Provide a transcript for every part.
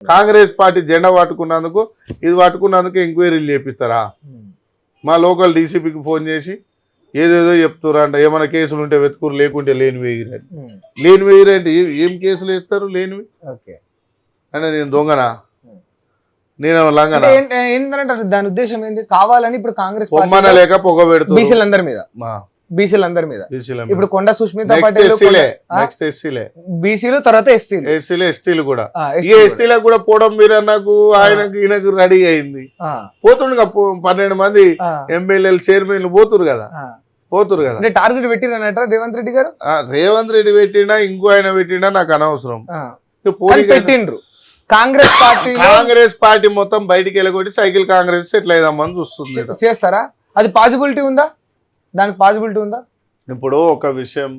Congress party జెండా పట్టుకున్నందుకు ఇది పట్టుకున్నందుకు ఎంక్వైరీలు చేపిస్తారా? మా లోకల్ డీసీపీకి ఫోన్ చేసి ఏదేదో చెప్తారు అంట, ఏమైనా కేసులు ఉంటే వెతుకురు, లేకుంటే లేని వేయరండి. లేని వేయరండి, ఏం కేసులు వేస్తారు లేనివి? అంటే నేను దొంగనా, నేను లంగనా? ఏంటంటే దాని ఉద్దేశం ఏంటి? కావాలని ఇప్పుడు కాంగ్రెస్ పొమ్మన లేక పొగ పెడుతుంది బీసీలందరి మీద. ఇప్పుడు కొండ సుష్మిత పటేల్ బీసీలు, తర్వాత ఎస్టీలు కూడా, ఎస్టీలకు కూడా పోవడం మీరు నాకు ఆయనకు ఈయనకు రెడీ అయింది. పోతుండగా 12 మంది ఎమ్మెల్యేలు చైర్మన్లు పోతురు కదా. టార్గెట్ పెట్టిరన్నట రేవంత్ రెడ్డి గారు. రేవంత్ రెడ్డి పెట్టినా ఇంకో ఆయన పెట్టినా నాకు అనవసరం. పెట్టిండ్రు కాంగ్రెస్ పార్టీ మొత్తం బయటికి వెళ్ళగొట్టి సైకిల్ కాంగ్రెస్ సెటిల్ అయిదామని చూస్తుంది. చేస్తారా? అది పాసిబిలిటీ ఉందా? దానికి పాసిబిలిటీ ఉందా? ఇప్పుడు ఒక విషయం,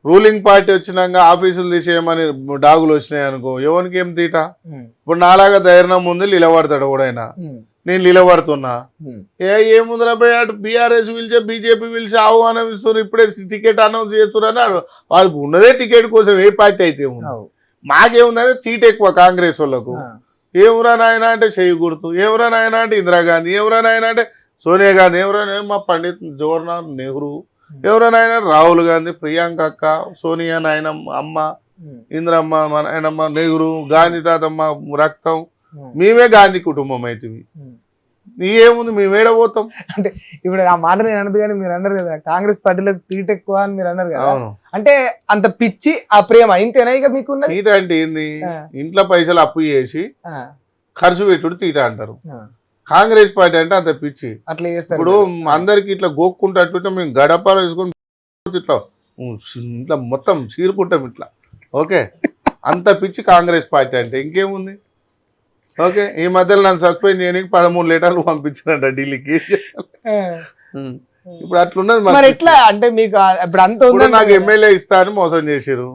రూలింగ్ పార్టీ వచ్చినాక ఆఫీసులు తీసేయమని డాగులు వచ్చినాయి అనుకో, ఎవరికి ఏం తీట? ఇప్పుడు నాలాగా ధైర్యం ముందు నిలబడతాడు ఎవడైనా, నేను నిలబడుతున్నా. ఏముందిరా పోయి అటు బీఆర్ఎస్ పిలిచే బీజేపీ పిలిచి ఆహ్వానం ఇస్తున్నారు, ఇప్పుడే టికెట్ అనౌన్స్ చేస్తున్నారు. వాళ్ళకి ఉన్నదే టికెట్ కోసం, ఏ పార్టీ అయితే ఉంది. మాకేముందంటే తీట ఎక్కువ కాంగ్రెస్ వాళ్ళకు. ఏమురా నాయన అంటే చెయ్యి గుర్తు, ఎవరా నాయన అంటే ఇందిరాగాంధీ, ఎవరా నాయన అంటే సోనియా గాంధీ, ఎవరైనా మా పండిత్ జవహర్లాల్ నెహ్రూ, ఎవరైనా రాహుల్ గాంధీ, ప్రియాంక అక్క, సోనియా నాయనమ్మ, అమ్మ ఇందిరమ్మ, నాయనమ్మ, నెహ్రూ, గాంధీ తాతమ్మ రక్తం, మేమే గాంధీ కుటుంబం అవుతుంది. ఏముంది, మేము ఏడబోతాం అంటే ఇప్పుడు ఆ మాట నేను అన్నది. కానీ మీరు అన్నారు కదా కాంగ్రెస్ పార్టీలో తీట ఎక్కువ అని మీరు అన్నారు కదా, అంటే అంత పిచ్చి ఆ ప్రేమ ఇంతేనా ఇక మీకు? తీట అంటే ఏంది? ఇంట్లో పైసలు అప్పు చేసి ఖర్చు పెట్టుడు తీట అంటారు. కాంగ్రెస్ పార్టీ అంటే అంత పిచ్చి. అట్లా చేస్తారు. ఇప్పుడు అందరికి ఇట్లా గోక్కుంటే మేము గడప వేసుకొని ఇట్లా మొత్తం చీరుకుంటాం ఇట్లా. ఓకే, అంత పిచ్చి కాంగ్రెస్ పార్టీ అంటే. ఇంకేముంది? ఓకే, ఈ మధ్యలో నన్ను సస్పెండ్ చేయడానికి 13 లెటర్లు పంపించారంట ఢిల్లీకి. ఇప్పుడు అట్లున్నది. ఎట్లా అంటే మీకు ఇప్పుడు అంత ఉంది? నాకు ఎమ్మెల్యే ఇస్తా అని మోసం చేసారు,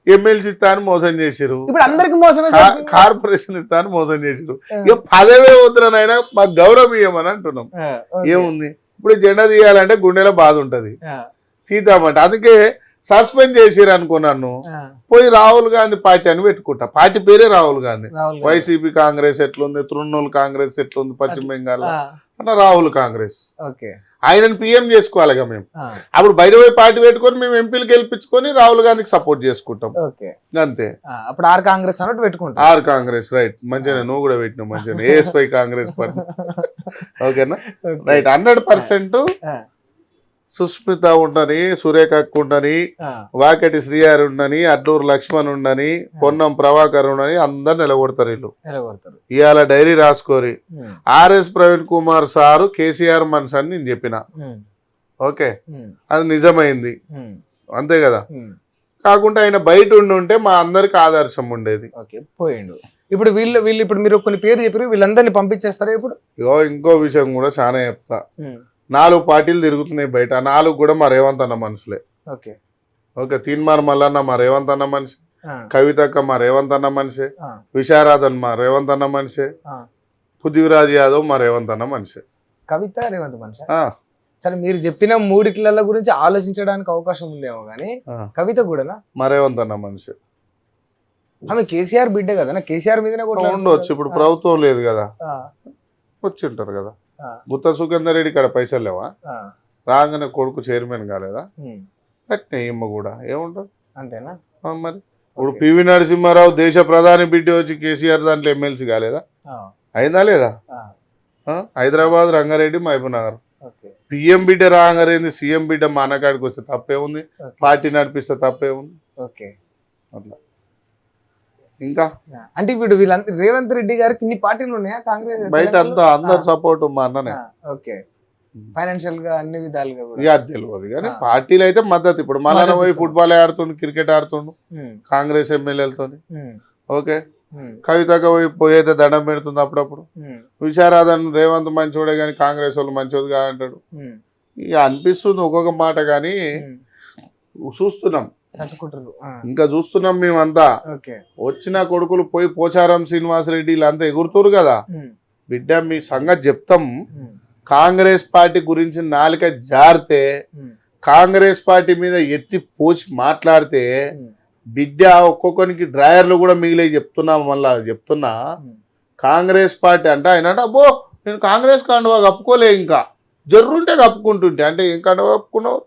ఎమ్మెల్సీ ఇస్తా అని మోసం చేసారు, ఇప్పుడు అందరికి మోసమే, కార్పొరేషన్ ఇస్తా అని మోసం చేసారు. ఇక పదవే వద్దురనైనా మాకు గౌరవం ఇవ్వమని అంటున్నాం. ఏముంది? ఇప్పుడు జెండా తీయాలంటే గుండెలో బాధ ఉంటది, తీద్దామంటే. అందుకే సస్పెండ్ చేసిరు అనుకో నన్ను, పోయి రాహుల్ గాంధీ పార్టీ అని పెట్టుకుంటా. పార్టీ పేరే రాహుల్ గాంధీ. వైసీపీ కాంగ్రెస్ ఎట్లుంది, తృణమూల్ కాంగ్రెస్ ఎట్లుంది పశ్చిమ బెంగాల్ అన్న, రాహుల్ కాంగ్రెస్. ఆయనను పిఎం చేసుకోవాలిగా మేము. అప్పుడు బయట పోయి పార్టీ పెట్టుకొని మేము ఎంపీలు గెలిపించుకొని రాహుల్ గాంధీకి సపోర్ట్ చేసుకుంటాం అంతే. అప్పుడు ఆర్ కాంగ్రెస్ అన్నట్టు పెట్టుకుంటాం. R Congress, right. మంచిగా నువ్వు కూడా పెట్టినావు, మంచిగా ఏఎస్పై కాంగ్రెస్ పార్టీ. ఓకేనా, రైట్. 100% సుస్మిత ఉండని, సురేఖ ఉండని, వాకెటి శ్రీహారి ఉండని, అడ్డూరు లక్ష్మణ్ ఉండని, పొన్నం ప్రభాకర్ ఉండని, అందరు నిలబడతారు వీళ్ళు. ఇవాళ డైరీ రాసుకోరి. ఆర్ఎస్ ప్రవీణ్ కుమార్ సారు కేసీఆర్ మనిషి అని నేను చెప్పిన. ఓకే, అది నిజమైంది, అంతే కదా. కాకుండా ఆయన బయట ఉంటే మా అందరికి ఆదర్శం ఉండేది. పోయిండు. ఇప్పుడు వీళ్ళు ఇప్పుడు మీరు కొన్ని పేరు చెప్పారు, వీళ్ళందరినీ పంపించేస్తారా ఇప్పుడు? ఇంకో విషయం కూడా చాలా చెప్తా. 4 పార్టీలు తిరుగుతున్నాయి బయట, 4 కూడా మా రేవంత్ అన్న మనుషులే. ఓకే, తీన్మార్ మల్లన్న మా రేవంత్ అన్న మనిషి, కవితక్క మా రేవంత్ అన్న మనిషి, విశారాధన్ మా రేవంత్ అన్న మనిషి, పృథ్వీరాజ్ యాదవ్ మా రేవంత్ అన్న మనిషి. కవిత రేవంత్ మనిషి. సరే, మీరు చెప్పిన 3 గురించి ఆలోచించడానికి అవకాశం ఉందేమో కానీ కవిత కూడా మా రేవంత్ అన్న మనిషి. ఆమె కేసీఆర్ బిడ్డ కదా, కేసీఆర్ మీదనే ఉండొచ్చు. ఇప్పుడు ప్రభుత్వం లేదు కదా, వచ్చింటారు కదా. గుత్త సుఖేందర్ రెడ్డి ఇక్కడ పైసలు లేవా? రాగానే కొడుకు చైర్మన్ కాలేదా? అట్నే ఇమ్మ కూడా ఏముంటది, అంతేనా మరి. ఇప్పుడు పివి నరసింహారావు దేశ ప్రధాని బిడ్డ వచ్చి కేసీఆర్ దాంట్లో ఎమ్మెల్సీ కాలేదా? అయిందా లేదా? హైదరాబాద్, రంగారెడ్డి, మహబూబ్ నగర్. పిఎం బిడ్డ రాగారేంది, సీఎం బిడ్డ మా అన్నకాడికి వస్తే తప్పేముంది? పార్టీ నడిపిస్తే తప్పేముంది? అట్లా. ఇంకా అంటే ఇప్పుడు వీళ్ళంతా రేవంత్ రెడ్డి గారికి ఇన్ని పార్టీలు ఉన్నాయా కాంగ్రెస్ బయట? అంతా అందరు సపోర్ట్ మా అన్ననే. ఫైనాన్షియల్ గా అన్ని విధాలుగా తెలియదు కానీ పార్టీలు అయితే మద్దతు. ఇప్పుడు మన పోయి ఫుట్బాల్ ఆడుతుండు, క్రికెట్ ఆడుతుండు కాంగ్రెస్ ఎమ్మెల్యేలతో. ఓకే, కవితగా పోయితే దండం పెడుతుంది అప్పుడప్పుడు. విశారాధన్ రేవంత్ మంచోడే కానీ కాంగ్రెస్ వాళ్ళు మంచోడు కాదంటాడు. ఇక అనిపిస్తుంది ఒక్కొక్క మాట, కానీ చూస్తున్నాం, ఇంకా చూస్తున్నాం మేమంతా. వచ్చిన కొడుకులు పోయి పోచారం శ్రీనివాసరెడ్డి వీళ్ళంతా ఎగురుతురు కదా. బిడ్డ మీ సంగతి చెప్తాం. కాంగ్రెస్ పార్టీ గురించి నాలుక జారితే, కాంగ్రెస్ పార్టీ మీద ఎత్తి పోసి మాట్లాడితే బిడ్డ ఒక్కొక్కరికి డ్రాయర్లు కూడా మిగిలే చెప్తున్నా కాంగ్రెస్ పార్టీ అంటే ఆయన అబ్బో నేను కాంగ్రెస్ కండువా కప్పుకోలే ఇంకా జర్రుంటే కప్పుకుంటుంటే అంటే ఏం కండువా కప్పుకున్నావు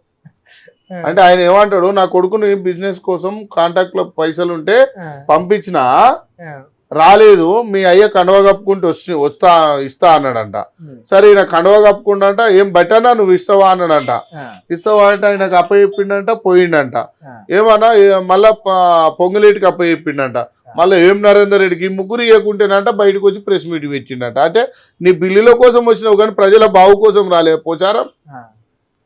అంటే ఆయన ఏమంటాడు నా కొడుకుని బిజినెస్ కోసం కాంటాక్ట్ లో పైసలు ఉంటే పంపించినా రాలేదు మీ అయ్య కండువ కప్పుకుంటూ ఇస్తా అన్నాడంట సరే ఈయన కండువ కప్పుకుంటా ఏం బట్టనా నువ్వు ఇస్తావా అన్నాడంట ఇస్తావా అంటే ఆయనకు అప్పచెప్పిండంట పోయిండంట ఏమన్నా మళ్ళా పొంగులేటికి అప్పచెప్పిండంట మళ్ళీ ఏం నరేందర్ రెడ్డికి ముగ్గురు ఇవ్వకుంటేనంట బయటకు వచ్చి ప్రెస్ మీట్ పెట్టిండట అంటే నీ బిల్లుల కోసం వచ్చినావు కానీ ప్రజల బావు కోసం రాలే పోచారం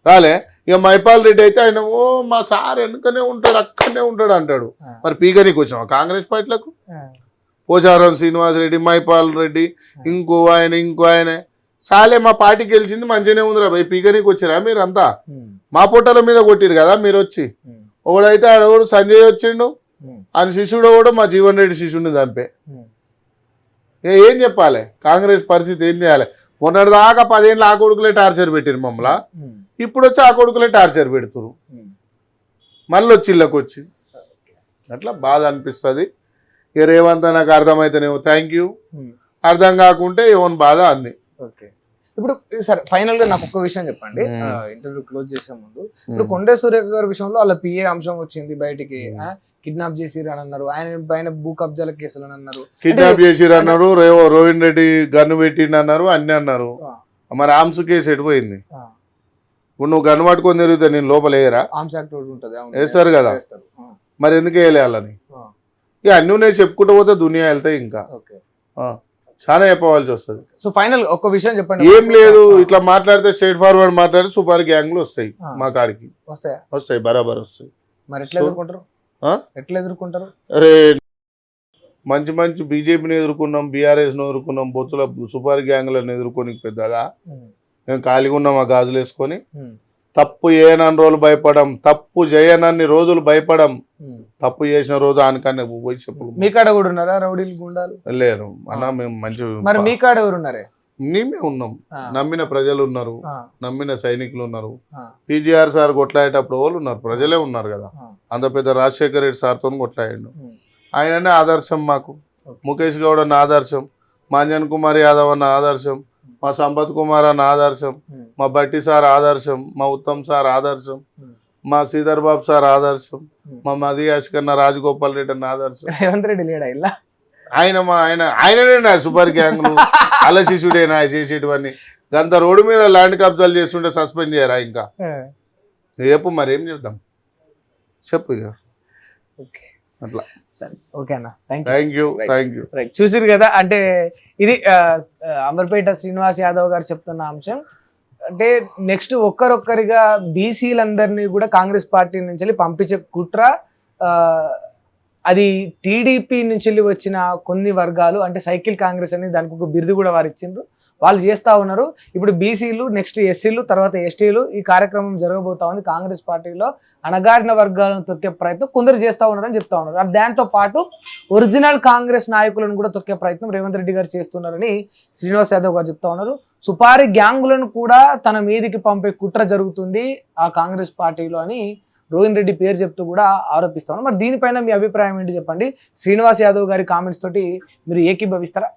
రాలే ఇక మైపాల్ రెడ్డి అయితే ఆయన ఓ మా సార్ వెనుకనే ఉంటాడు అక్కడనే ఉంటాడు అంటాడు మరి పీకనీకి వచ్చినావు కాంగ్రెస్ పార్టీలకు పోచారం శ్రీనివాస్ రెడ్డి మైపాల్ రెడ్డి ఇంకో ఆయన సాలే మా పార్టీకి గెలిచింది మంచిగానే ఉందిరా భయ్ పీకనీకి వచ్చిరా మీరు అంతా మా పొట్టల మీద కొట్టిరు కదా మీరు వచ్చి ఒకడైతే ఆడవాడు సంజయ్ వచ్చిండు ఆయన శిష్యుడు కూడా మా జీవన్ రెడ్డి శిష్యుడిని చంపే ఏం చెప్పాలి కాంగ్రెస్ పరిస్థితి ఏం చేయాలి మొన్నటిదాకా 10 ఏళ్ళు ఆ కొడుకులే టార్చర్ పెట్టారు మమ్మల్ని ఇప్పుడు వచ్చి ఆ కొడుకులే టార్చర్ పెడుతురు మళ్ళీ వచ్చి ఇళ్ళకి వచ్చి అట్లా బాధ అనిపిస్తుంది ఇక రేవంత్ నాకు అర్థమైతేనేమో థ్యాంక్ యూ అర్థం కాకుంటే ఏమని బాధ అంది. ఓకే ఇప్పుడు సరే ఫైనల్ గా నాకు ఒక్క విషయం చెప్పండి ఇంటర్వ్యూ క్లోజ్ చేసే ముందు ఇప్పుడు కొండే సురేఖ గారి విషయంలో వాళ్ళ పిఏ అంశం వచ్చింది బయటికి కిడ్నాప్ చేసిరు అని అన్నారు ఆయన పైన భూ కబ్జాల కేసులు అని అన్నారు కిడ్నాప్ చేసిరు అన్నారు రోహిన్ రెడ్డి గన్ను పెట్టిండు అన్నారు అన్ని అన్నారు మరి ఆర్మ్స్ కేసు ఎడిపోయింది ఇప్పుడు నువ్వు గన్ను పట్టుకొని తిరిగితే నేను లోపల వేయరా ఆర్మ్స్ యాక్ట్ ఉంటుంది వేస్తారు కదా మరి ఎందుకు వేయాలని ఇక అన్నీ నేను చెప్పుకుంటూ పోతే దునియా వెళ్తాయి ఇంకా చాలా చెప్పవలసి వస్తుంది. సో ఫైనల్ ఒక విషయం చెప్పండి ఏం లేదు ఇట్లా మాట్లాడితే స్ట్రైట్ ఫార్వర్డ్ మాట్లాడితే సూపర్ గ్యాంగ్లు వస్తాయి మా కాడికి వస్తాయి బరాబర్ వస్తాయి. మరి ఎట్లా ఎదుర్కొంటారు అరే మంచి మంచి బీజేపీని ఎదుర్కొన్నాం బీఆర్ఎస్ ను ఎదుర్కొన్నాం బొత్తుల సూపర్ గ్యాంగ్లను ఎదుర్కొని పెద్దగా మేము ఖాళీగా ఉన్నాం ఆ గాజులు వేసుకొని తప్పు చేయనన్ని రోజులు భయపడం తప్పు చేయనన్ని రోజులు భయపడం తప్పు చేసిన రోజు ఆనకన్నా పోయి చెప్పు. మీ కాడ కూడా ఉన్నారా రౌడీలు గుండాలు? లేరు అన్న మేము మంచి మరి మీ కాడ ఎవరు ఉన్నారే? మేమే ఉన్నాం నమ్మిన ప్రజలు ఉన్నారు నమ్మిన సైనికులు ఉన్నారు. పీజీఆర్ సార్ కొట్లాడేటప్పుడు వాళ్ళు ఉన్నారు ప్రజలే ఉన్నారు కదా అంత పెద్ద రాజశేఖర రెడ్డి సార్తో కొట్లాడిండు ఆయననే ఆదర్శం మాకు. ముఖేష్ గౌడ్ అన్న ఆదర్శం మా అంజన్ కుమార్ యాదవ్ అన్న ఆదర్శం మా సంపత్ కుమార్ అన్న ఆదర్శం మా బట్టి సార్ ఆదర్శం మా ఉత్తమ్ సార్ ఆదర్శం మా శ్రీధర్ బాబు సార్ ఆదర్శం మా మది అష్కన్న రాజగోపాల్ రెడ్డి అన్న ఆదర్శం. రేవంత్ రెడ్డి లేడా ఇలా? ఆయననే నా సూపర్ గ్యాంగ్లు అల్ల శిశుడేనా చేసేటివన్నీ గంత రోడ్డు మీద ల్యాండ్ కబ్జాలు చేస్తుంటే సస్పెండ్ చేయరా ఇంకా చెప్పు మరి ఏం చేద్దాం చెప్పు ఇక అట్లా. సరే ఓకే అన్న థ్యాంక్ యూ చూసిరు కదా అంటే ఇది అమర్పేట శ్రీనివాస్ యాదవ్ గారు చెప్తున్న అంశం. అంటే నెక్స్ట్ ఒక్కరొక్కరిగా బీసీలందరినీ కూడా కాంగ్రెస్ పార్టీ నుంచి పంపించే కుట్ర అది టీడీపీ నుంచి వచ్చిన కొన్ని వర్గాలు అంటే సైకిల్ కాంగ్రెస్ అని దానికి ఒక బిరుదు కూడా వారు ఇచ్చిండ్రు వాళ్ళు చేస్తూ ఉన్నారు. ఇప్పుడు బీసీలు నెక్స్ట్ ఎస్సీలు తర్వాత ఎస్టీలు ఈ కార్యక్రమం జరగబోతా ఉంది. కాంగ్రెస్ పార్టీలో అణగారిన వర్గాలను తొక్కే ప్రయత్నం కొందరు చేస్తూ ఉన్నారని చెప్తా ఉన్నారు. దాంతో పాటు ఒరిజినల్ కాంగ్రెస్ నాయకులను కూడా తొక్కే ప్రయత్నం రేవంత్ రెడ్డి గారు చేస్తున్నారని శ్రీనివాస్ యాదవ్ గారు చెప్తా ఉన్నారు. సుపారీ గ్యాంగులను కూడా తన మీదికి పంపే కుట్ర జరుగుతుంది ఆ కాంగ్రెస్ పార్టీలో అని రోహిన్ రెడ్డి పేరు చెప్తూ కూడా ఆరోపిస్తా ఉన్నారు. మరి దీనిపైన మీ అభిప్రాయం ఏంటి చెప్పండి. శ్రీనివాస్ యాదవ్ గారి కామెంట్స్ తోటి మీరు ఏకీభవిస్తారా?